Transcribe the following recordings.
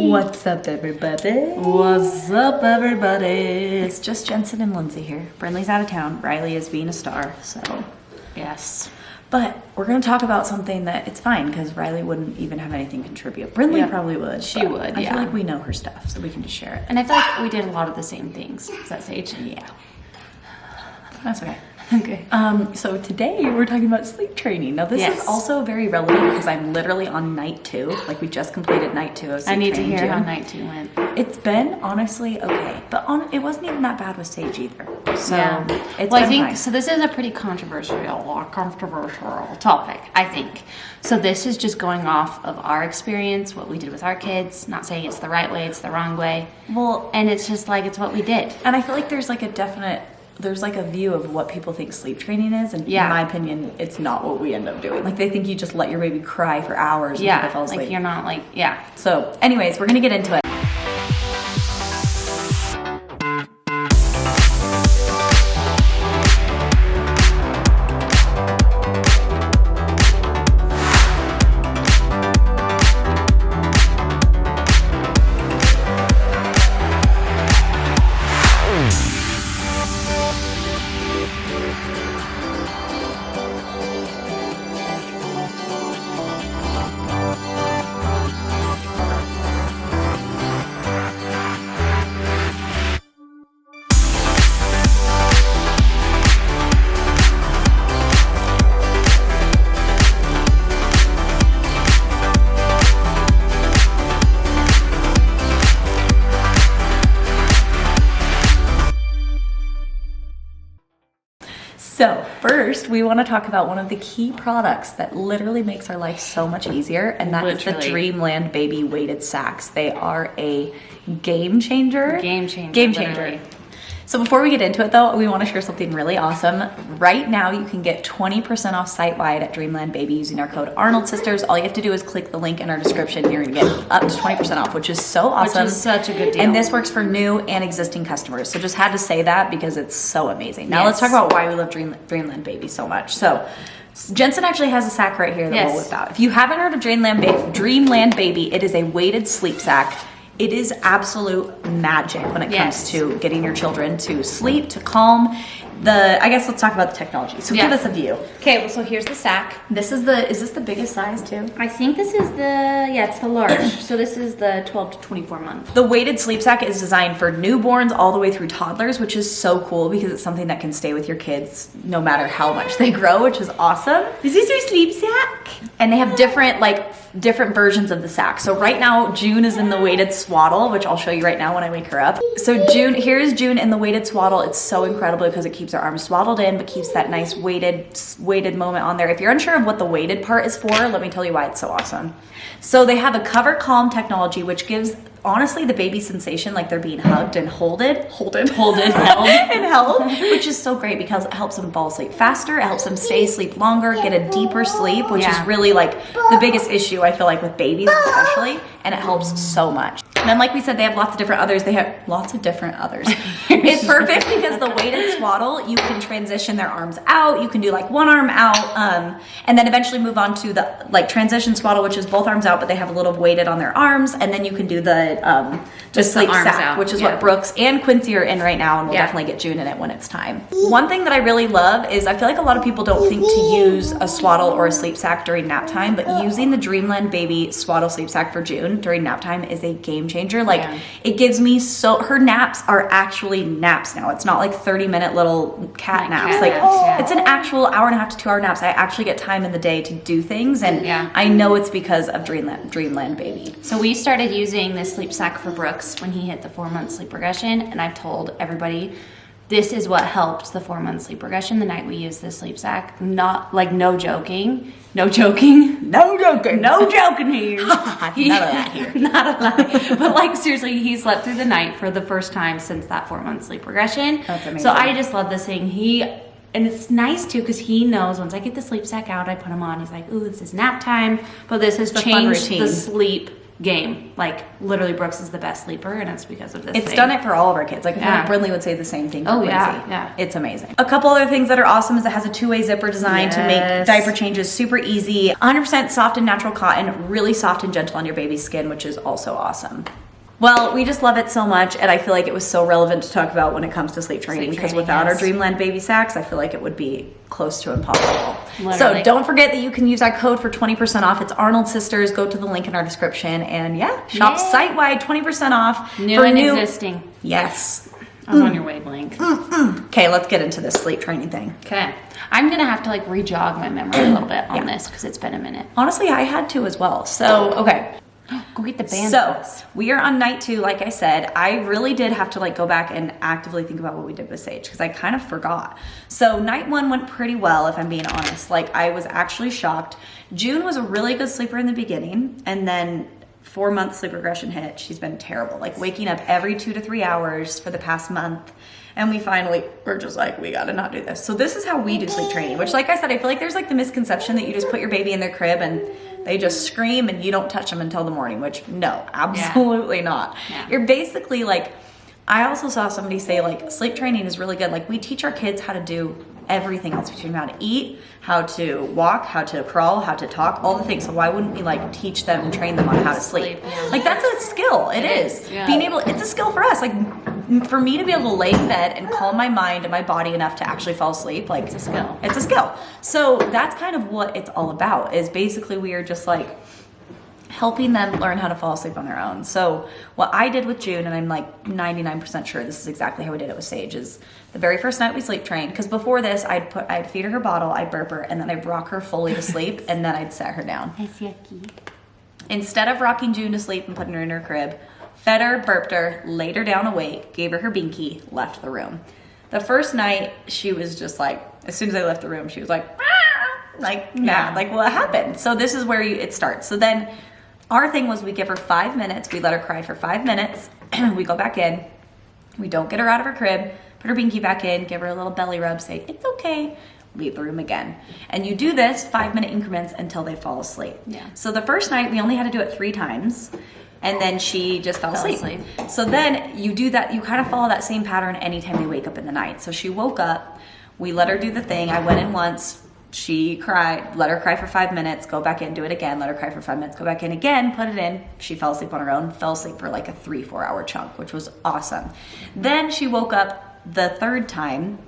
What's up, everybody? What's up, everybody? It's just Jensen and Lindsay here. Brinley's out of town. Riley is being a star, so Yes. but we're going to talk about something that it's fine because Riley wouldn't even have anything contribute. Brinley probably would. She would, I yeah. feel like we know her stuff, so we can just share it. And I feel like we did a lot of the same things. Is that Sage? Yeah. That's okay. Okay. So today we're talking about sleep training. Now this is also very relevant because I'm literally on night 2. Like we just completed night 2 of sleep I need to training, hear how June. night 2 went. It's been honestly okay, but it wasn't even that bad with Sage either. So it's Well, I been think fine. so. This is a pretty controversial topic, I think. So this is just going off of our experience, what we did with our kids. Not saying it's the right way, it's the wrong way. Well, And it's just like it's what we did. and I feel like there's like a view of what people think sleep training is, and in my opinion, it's not what we end up doing. Like they think you just let your baby cry for hours until they fall asleep. Like you're not like So, anyways, we're gonna get into it. So first, we want to talk about one of the key products that literally makes our life so much easier, and that is the Dreamland Baby Weighted Sacks. They are a game changer. Game changer. Literally. So before we get into it though, we want to share something really awesome. Right now, you can get 20% off site-wide at Dreamland Baby using our code Arnold Sisters. All you have to do is click the link in our description. You're going to get up to 20% off, which is so awesome. Which is such a good deal. And this works for new and existing customers. So just had to say that because it's so amazing. Now let's talk about why we love Dreamland Baby so much. So Jensen actually has a sack right here that we'll whip out. If you haven't heard of Dreamland Baby, it is a weighted sleep sack. It is absolute magic when it comes to getting your children to sleep, to calm. I guess let's talk about the technology. So give us a view. Okay, well, so here's the sack. Is this the biggest size too? I think this is it's the large. So this is the 12 to 24 month. The weighted sleep sack is designed for newborns all the way through toddlers, which is so cool because it's something that can stay with your kids no matter how much they grow, which is awesome. This is your sleep sack. And they have different versions of the sack. So right now, June is in the weighted swaddle, which I'll show you right now when I wake her up. So here's June in the weighted swaddle. It's so incredible because it keeps her arms swaddled in, but keeps that nice weighted moment on there. If you're unsure of what the weighted part is for, let me tell you why it's so awesome. So they have a cover calm technology, which gives honestly the baby sensation like they're being hugged and held, which is so great because it helps them fall asleep faster. It helps them stay asleep longer, get a deeper sleep, which is really like the biggest issue I feel like with babies especially, and it helps so much. And then like we said, they have lots of different others. It's perfect because the weighted swaddle, you can transition their arms out. You can do like one arm out, and then eventually move on to the like transition swaddle, which is both arms out, but they have a little weighted on their arms. And then you can do the sleep sack, which is what Brooks and Quincy are in right now, and we'll definitely get June in it when it's time. One thing that I really love is I feel like a lot of people don't think to use a swaddle or a sleep sack during nap time, but using the Dreamland Baby swaddle sleep sack for June during nap time is a game changer. Like it gives me her naps are actually naps now. It's not like 30-minute little cat naps. It's an actual hour and a half to 2 hour naps. I actually get time in the day to do things, and I know it's because of Dreamland Baby. So we started using this sleep sack for Brooks when he hit the 4-month sleep regression, and I've told everybody this is what helped the 4-month sleep regression the night we used this sleep sack. Not like no joking here. None of that here. Not a lie. But like seriously, he slept through the night for the first time since that 4-month sleep regression. That's amazing. So I just love this thing. And it's nice too because he knows once I get the sleep sack out, I put him on. He's like, "Ooh, this is nap time," but this has changed the sleep game. Like literally Brooks is the best sleeper and it's because of this It's thing. done it for all of our kids. Like, I feel Yeah. like Brindley would say the same thing for Oh, Quincy. yeah. It's amazing. A couple other things that are awesome is it has a two-way zipper design to make Yes. diaper changes super easy. 100% soft and natural cotton, really soft and gentle on your baby's skin, which is also awesome. Well, we just love it so much, and I feel like it was so relevant to talk about when it comes to sleep training, because without our yes. Dreamland baby sacks, I feel like it would be close to impossible. So Literally. don't forget that you can use our code for 20% off. It's Arnold Sisters. Go to the link in our description, and shop Yay. site-wide, 20% off. New for and existing. Yes. I was on your wavelength. Okay, let's get into this sleep training thing. Okay. I'm going to have to like re-jog my memory a little bit on this because it's been a minute. Honestly, I had to as well. So, okay. Go get the band. So we are on night 2. Like I said, I really did have to like go back and actively think about what we did with Sage because I kind of forgot. So night 1 went pretty well, if I'm being honest. Like, I was actually shocked. June was a really good sleeper in the beginning, and then 4-month sleep regression hit. She's been terrible, like waking up every 2 to 3 hours for the past month. And we're just like, we gotta not do this. So this is how we do sleep training, which, like I said, I feel like there's like the misconception that you just put your baby in their crib and they just scream and you don't touch them until the morning, which no, absolutely not. Yeah. You're basically like, I also saw somebody say like sleep training is really good. Like, we teach our kids how to do everything else. We teach them how to eat, how to walk, how to crawl, how to talk, all the things. So why wouldn't we like teach them and train them on how to sleep? Yeah. Like, that's a skill. It is. Yeah. It's a skill for us. Like, for me to be able to lay in bed and calm my mind and my body enough to actually fall asleep, like, It's a skill. It's a skill. So that's kind of what it's all about, is basically we are just like helping them learn how to fall asleep on their own. So what I did with June, and I'm like 99% sure this is exactly how we did it with Sage, is the very first night we sleep trained, because before this I'd feed her bottle, I'd burp her, and then I'd rock her fully to sleep, and then I'd set her down. That's yucky. Instead of rocking June to sleep and putting her in her crib, fed her, burped her, laid her down awake, gave her her binky, left the room. The first night, she was just like, as soon as I left the room, she was like, "Ah!" like, mad, like, what happened? So this is where it starts. So then our thing was we give her 5 minutes, we let her cry for 5 minutes, we go back in, we don't get her out of her crib, put her binky back in, give her a little belly rub, say, it's okay, leave the room again. And you do this 5-minute increments until they fall asleep. Yeah. So the first night, we only had to do it 3 times. And then she just fell asleep. So then you do that, you kind of follow that same pattern anytime they wake up in the night. So she woke up, we let her do the thing. I went in once, she cried, let her cry for 5 minutes, go back in, do it again, let her cry for 5 minutes, go back in again, put it in. She fell asleep on her own, fell asleep for like a 3-4 hour chunk, which was awesome. Then she woke up the 3rd time.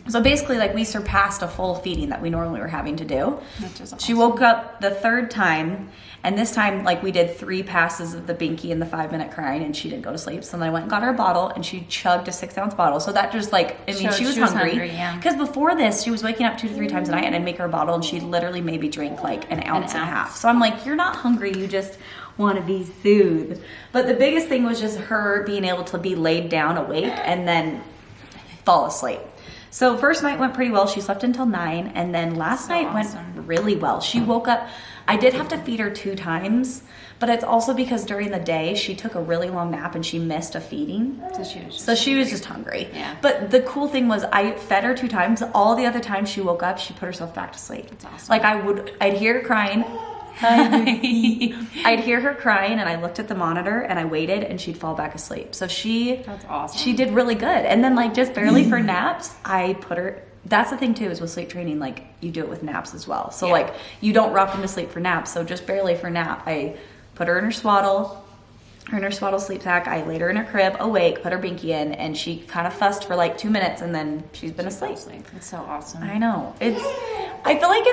So basically, like, we surpassed a full feeding that we normally were having to do. Which is awesome. She woke up the 3rd time, and this time, like, we did 3 passes of the binky and the 5-minute crying, and she didn't go to sleep. So then I went and got her a bottle, and she chugged a 6-ounce bottle. So that just, like, I mean, Showed she was hungry. yeah. Because before this, she was waking up 2 to 3 times a night, and I'd make her a bottle, and she'd literally maybe drink, like, an ounce and a half. So I'm like, you're not hungry, you just want to be soothed. But the biggest thing was just her being able to be laid down awake and then fall asleep. So first night went pretty well. She slept until 9, and then last night went really well. She woke up. I did have to feed her 2 times, but it's also because during the day she took a really long nap and she missed a feeding. So she was just hungry. Yeah. But the cool thing was I fed her 2 times. All the other times she woke up, she put herself back to sleep. That's awesome. Like, I'd hear her crying. I'd hear her crying, and I looked at the monitor and I waited, and she'd fall back asleep. So That's awesome. she did really good. And then, like, just barely for naps, I put her. That's the thing too, is with sleep training, like, you do it with naps as well. So like, you don't rock them to sleep for naps. So just barely for nap, I put her in her swaddle. Sleep sack. I laid her in her crib, awake, put her binky in, and she kind of fussed for like 2 minutes, and then she's been asleep. It's so awesome. I know. I feel like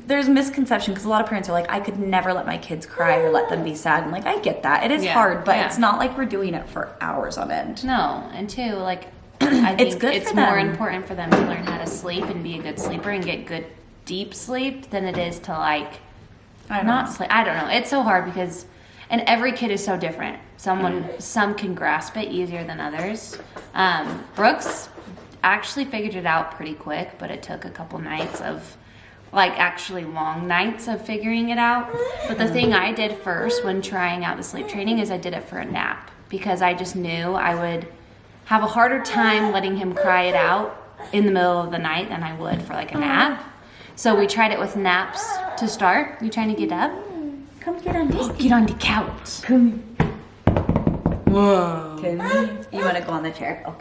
there's misconception, because a lot of parents are like, I could never let my kids cry or let them be sad. And like, I get that. It is hard, but it's not like we're doing it for hours on end. No, and 2, like, I think It's good it's for more them. important for them to learn how to sleep and be a good sleeper and get good deep sleep than it is to like not sleep. I don't know. It's so hard because, and every kid is so different. Some can grasp it easier than others. Brooks actually figured it out pretty quick, but it took a couple nights of, like, actually long nights of figuring it out. But the thing I did first when trying out the sleep training is I did it for a nap, because I just knew I would have a harder time letting him cry it out in the middle of the night than I would for like a nap. So we tried it with naps to start. You trying to get up? Come get on this. Get on the couch. Come. Whoa. You want to go on the chair? Oh.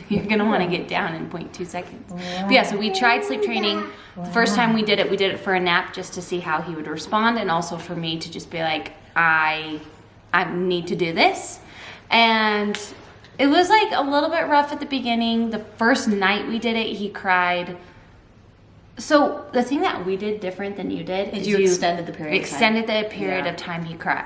You're gonna want to get down in 0.2 seconds. But yeah, so we tried sleep training. The first time we did it for a nap just to see how he would respond, and also for me to just be like, I need to do this. And it was like a little bit rough at the beginning. The first night we did it, he cried. So the thing that we did different than you did is you extended the period. Extended the period Yeah. of time he cried,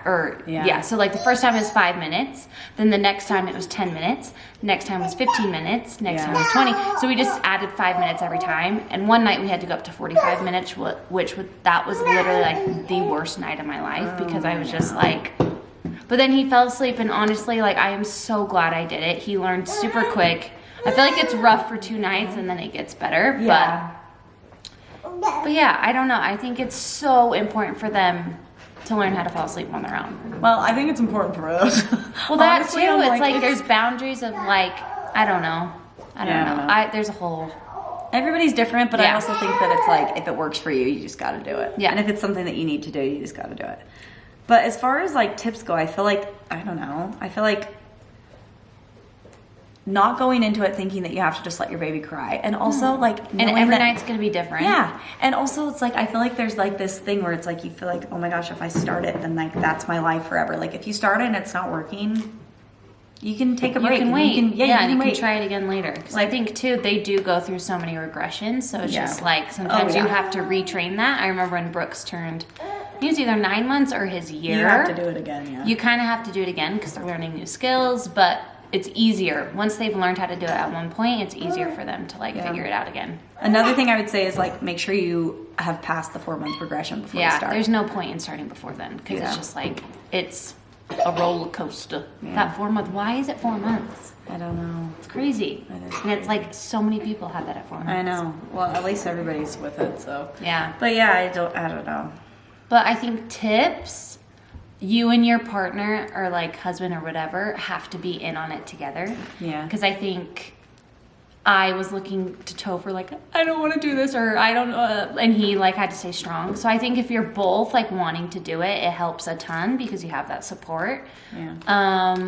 So like the first time it was 5 minutes, then the next time it was 10 minutes, the next time was 15 minutes, next Yeah. time was 20. So we just added 5 minutes every time. And one night we had to go up to 45 minutes, that was literally like the worst night of my life because I was just like. But then he fell asleep, and honestly, like, I am so glad I did it. He learned super quick. I feel like it's rough for 2 nights and then it gets better. Yeah. But yeah, I don't know. I think it's so important for them to learn how to fall asleep on their own. Well, I think it's important for us. Well, that Honestly, too. I'm It's like there's boundaries of like, I don't know. I don't know. There's a whole. Everybody's different, but I Yeah. also think that it's like, if it works for you, you just got to do it. Yeah. And if it's something that you need to do, you just got to do it. But as far as like tips go, I feel like, I don't know. I feel like not going into it thinking that you have to just let your baby cry. And also like, And knowing every that- night's going to be different. Yeah. And also it's like, I feel like there's like this thing where it's like, you feel like, oh my gosh, if I start it, then like that's my life forever. Like if you start it and it's not working, you can take a break. You can and wait. You can can wait. try it again later. Because I think, too, they do go through so many regressions. So it's Yeah. just like sometimes Oh, you yeah. have to retrain that. I remember when Brooks turned, he was either 9 months or his year. You have to do it again, yeah. You kind of have to do it again because they're learning new skills, but it's easier. Once they've learned how to do it at one point, it's easier for them to like figure it out again. Another thing I would say is like make sure you have passed the 4-month regression before you Yeah, start. there's no point in starting before then because Yeah. it's just like, it's a roller coaster. Yeah. That 4 month, why is it 4 months? I don't know. It's crazy. It is And it's like so many people have that at 4 months. I know. Well, at least everybody's with it, so. Yeah. But yeah, I don't know. But I think tips, you and your partner or like husband or whatever have to be in on it together. Yeah. Because I think I was looking to Topher like, I don't want to do this or I don't know. And he like had to stay strong. So I think if you're both like wanting to do it, it helps a ton because you have that support. Yeah.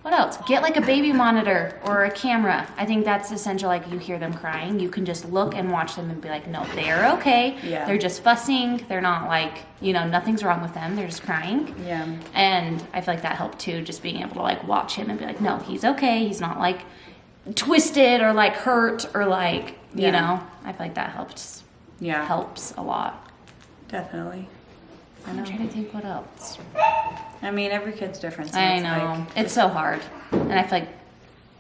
What else? Get like a baby monitor or a camera. I think that's essential. Like you hear them crying, you can just look and watch them and be like, no, they are okay. Yeah. They're just fussing. They're not like, nothing's wrong with them. They're just crying. Yeah. And I feel like that helped too, just being able to like watch him and be like, no, he's okay. He's not like twisted or like hurt or like, Yeah. I feel like that helps Yeah. a lot. Definitely. I'm trying to think what else. I mean, every kid's different. So I it's know. like- It's so hard. And I feel like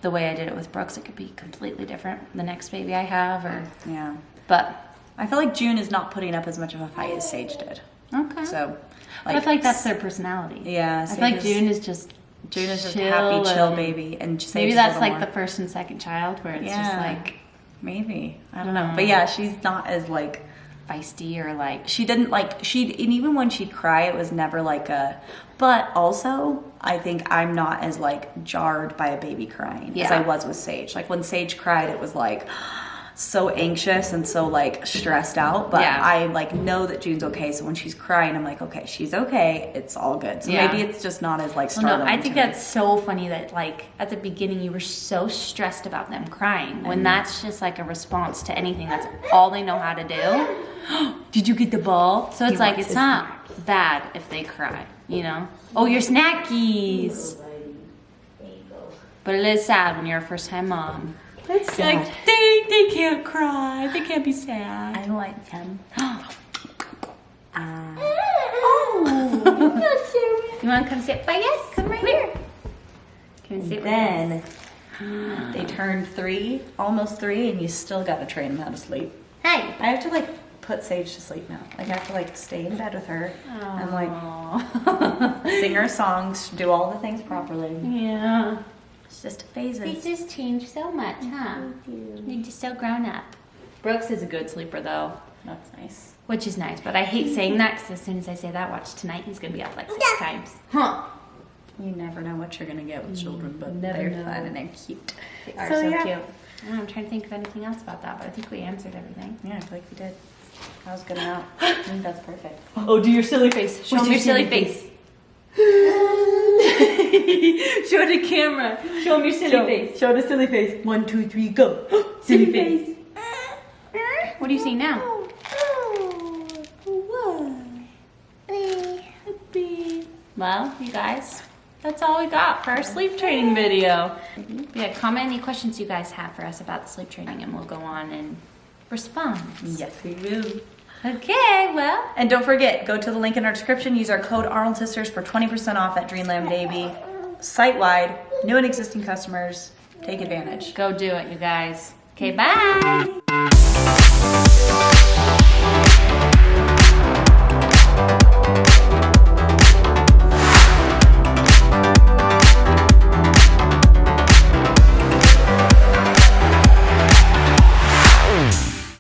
the way I did it with Brooks, it could be completely different the next baby I have Yeah. but I feel like June is not putting up as much of a fight as Sage did. okay. So, But I feel like that's their personality. Yeah, I feel like Sage June is just happy, chill and baby, and Sage maybe is a that's little like more- the first and second child where it's just Yeah. like maybe I don't know, but yeah, she's not as like feisty or like she didn't like and even when she'd cry, it was never like a. But also, I think I'm not as like jarred by a baby crying as Yeah. I was with Sage. Like when Sage cried, it was like so anxious and so like stressed out. But Yeah. I like know that June's okay. So when she's crying, I'm like, okay, she's okay. It's all good. So Yeah. maybe it's just not as like Well, no, startling. I think to me. that's so funny that like at the beginning you were so stressed about them crying when that's just like a response to anything. That's all they know how to do. Did you get the ball? So it's He like wants it's his not bad if they cry, Oh, your snackies. But it is sad when you're a first time mom. It's You're like they can't cry. They can't be sad. I want some. You want to come sit by us? Come right here. Come and sit Then they turned 3, almost 3, and you still got to train them how to sleep. Hi. I have to like put Sage to sleep now. Like I have to like stay in bed with her and like sing her songs, do all the things properly. Yeah. It's just phases. They just changed so much, huh? They're just so grown up. Brooks is a good sleeper though, That's nice. which is nice. But I hate saying that because as soon as I say that, watch tonight, he's gonna be up like 6 times. Huh? You never know what you're gonna get with children, but never they're know. fun and they're cute. They are So, so yeah. cute. I don't know, I'm trying to think of anything else about that, but I think we answered everything. Yeah, I feel like we did. That was good enough. I think that's perfect. Oh, do your silly face. Show What's them your your silly silly face. Show the camera. Show them your silly face. Show the silly face. 1, 2, 3, go. Silly face. What do you see now? Well, you guys, that's all we got for our sleep training video. Yeah, comment any questions you guys have for us about the sleep training and we'll go on and respond. Yes, we will. Okay, well. And don't forget, go to the link in our description. Use our code Arnold Sisters for 20% off at Dreamland Baby. Site-wide, new and existing customers, take advantage. Go do it, you guys. Okay, bye.